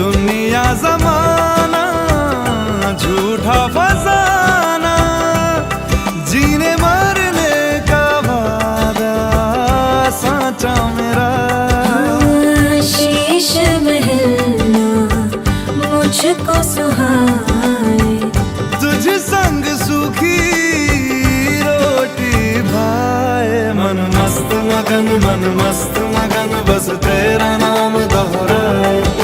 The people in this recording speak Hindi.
दुनिया जमाना झूठा फसाना, जीने मरने का वादा साचा मेरा। शीश महलना मुझको सुहाए, तुझ संग सूखी रोटी भाए। मन मस्त मगन बस तेरा नाम